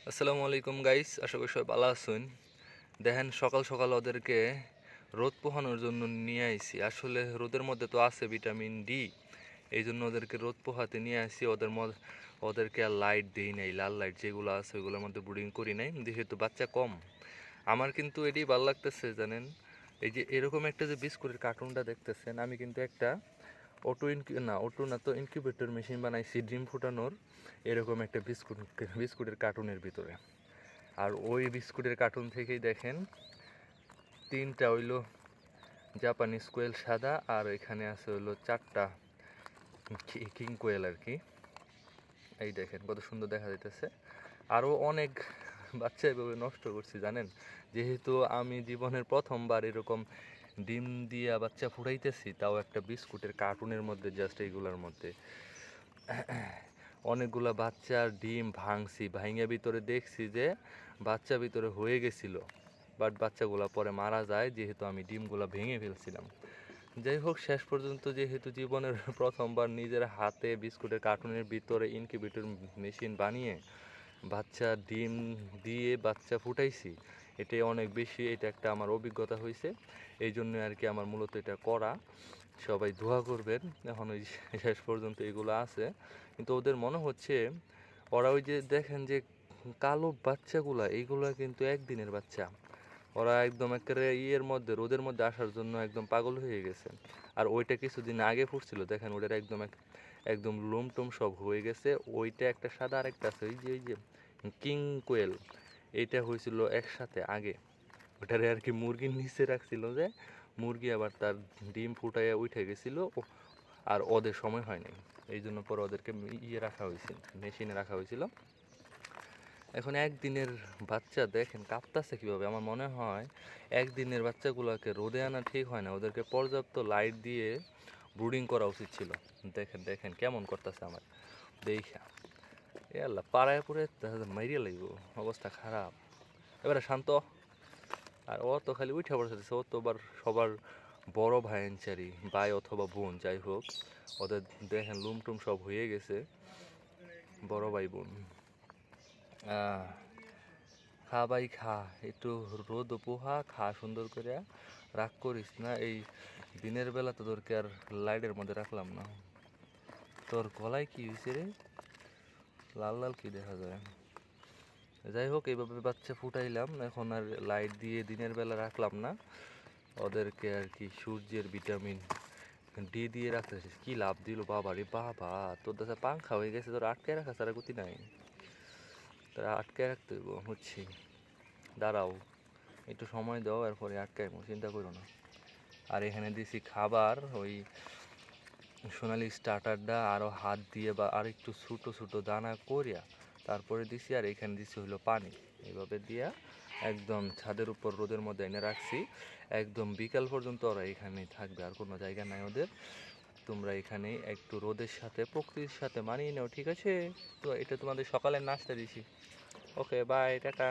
আসসালামু আলাইকুম গাইস, আশা করি সবাই ভালো আছেন। দেখেন সকাল সকাল ওদেরকে রোদ পোহানোর জন্য নিয়ে আইছি। আসলে রোদের মধ্যে তো আছে ভিটামিন ডি, এই জন্য ওদেরকে রোদ পোহাতে নিয়ে আসি। ওদেরকে আর লাইট দিই নাই, লাল লাইট যেগুলো আছে ওইগুলোর মধ্যে ব্রুডিং করি নাই, যেহেতু বাচ্চা কম। আমার কিন্তু এটাই ভালো লাগতেছে জানেন, এই যে এরকম একটা যে বিস্কুটের কার্টুনটা দেখতেছেন, আমি কিন্তু একটা অটো না তো ইনকিউবেটর মেশিন বানাইছি ডিম ফুটানোর, এরকম একটা বিস্কুটের কার্টুনের ভিতরে। আর ওই বিস্কুটের কার্টুন থেকেই দেখেন তিনটা হইলো জাপানিজ কোয়েল সাদা, আর এখানে আছে হইলো চারটা কিং কোয়েল আর কি। এই দেখেন কত সুন্দর দেখা যাইতেছে। আরও অনেক বাচ্চা এভাবে নষ্ট করছি জানেন, যেহেতু আমি জীবনের প্রথমবার এরকম ডিম দিয়া বাচ্চা ফুটাইতেছি, তাও একটা বিস্কুটের কার্টুনের মধ্যে, জাস্ট এইগুলোর মধ্যে অনেকগুলা বাচ্চার ডিম ভাঙছি, ভাঙে ভিতরে দেখছি যে বাচ্চা ভিতরে হয়ে গেছিল, বাট বাচ্চাগুলো পরে মারা যায় যেহেতু আমি ডিমগুলো ভেঙে ফেলছিলাম। যাই হোক, শেষ পর্যন্ত যেহেতু জীবনের প্রথমবার নিজের হাতে বিস্কুটের কার্টুনের ভিতরে ইনকিউবেটর মেশিন বানিয়ে বাচ্চা ডিম দিয়ে বাচ্চা ফুটাইছি, এটাই অনেক বেশি, এটা একটা আমার অভিজ্ঞতা হয়েছে। এই জন্য আর কি আমার মূলত এটা করা। সবাই দোয়া করবেন। এখন ওই শেষ পর্যন্ত এগুলো আছে, কিন্তু ওদের মনে হচ্ছে ওরা ওই যে দেখেন যে কালো বাচ্চাগুলা, এইগুলা কিন্তু একদিনের বাচ্চা। ওরা একদম একেবারে রোদের মধ্যে আসার জন্য একদম পাগল হয়ে গেছে। আর ওইটা কিছুদিন আগে ফুটছিল, দেখেন ওটার একদম লোম টোম সব হয়ে গেছে। ওইটা একটা সাদা, আর একটা আছে ওই যে কিং কোয়েল, এইটা হয়েছিল একসাথে আগে। ওটারে আর কি মুরগির নিচে রাখছিল, যে মুরগি আবার তার ডিম ফুটাইয়া উঠে গেছিল, আর ওদের সময় হয় নাই, এই জন্য পরে ওদেরকে রাখা হয়েছিল, মেশিনে রাখা হয়েছিল। এখন একদিনের বাচ্চা দেখেন কাঁপতাছে কীভাবে। আমার মনে হয় একদিনের বাচ্চাগুলোকে রোদে আনা ঠিক হয় না, ওদেরকে পর্যাপ্ত লাইট দিয়ে ব্রুডিং করা উচিত ছিল। দেখেন দেখেন কেমন করতেছে আমার দেখা, এ আল্লাহ, পাড়ায় পড়ে মাইরিয়া লাগব, অবস্থা খারাপ। এবারে শান্ত। আর ও তো খালি উঠে পড়তেছে, ও তো আবার সবার বড় ভাইয়ের ভাই অথবা বোন, যাই হোক, ওদের দেখেন লুম টুম সব হয়ে গেছে, বড় ভাই বোন। খা ভাই খা, একটু রোদ পোহা, খা সুন্দর করে, রাগ করিস না। এই দিনের বেলা তো তোরকে আর লাইটের মধ্যে রাখলাম না। তোর গলায় কি হয়েছে রে, লাল লাল কি দেখা যায়? যাই হোক, এইভাবে বাচ্চা ফুটাইলাম, এখন আর লাইট দিয়ে দিনের বেলা রাখলাম না। ওদেরকে আর কি সূর্যের ভিটামিন ডি দিয়ে রাখতেছে। কি লাভ দিল বাবা রে বাবা, তোর দাদা পাংখা হয়ে গেছে, তোর আটকে রাখা সারা গতি নাই, তারা আটকে রাখতে হইব বুঝছি। দাঁড়াও, একটু সময় দাও, এরপরে আটকাইবো, চিন্তা করো না। আর এখানে দিছি খাবার, ওই সোনালি স্টার্টারটা আরও হাত দিয়ে বা আর একটু ছোটো ছোটো দানা করিয়া তারপরে দিছি। আর এখানে দিছি হলো পানি, এইভাবে দিয়া একদম ছাদের উপর রোদের মধ্যে এনে রাখছি। একদম বিকাল পর্যন্ত ওরা এখানেই থাকবে, আর কোনো জায়গা নাই ওদের। তোমরা এখানে একটু রোদের সাথে প্রকৃতির সাথে মানিয়ে নাও, ঠিক আছে? তো এটা তোমাদের সকালের নাস্তা দিছি। ওকে, বাই, টাটা।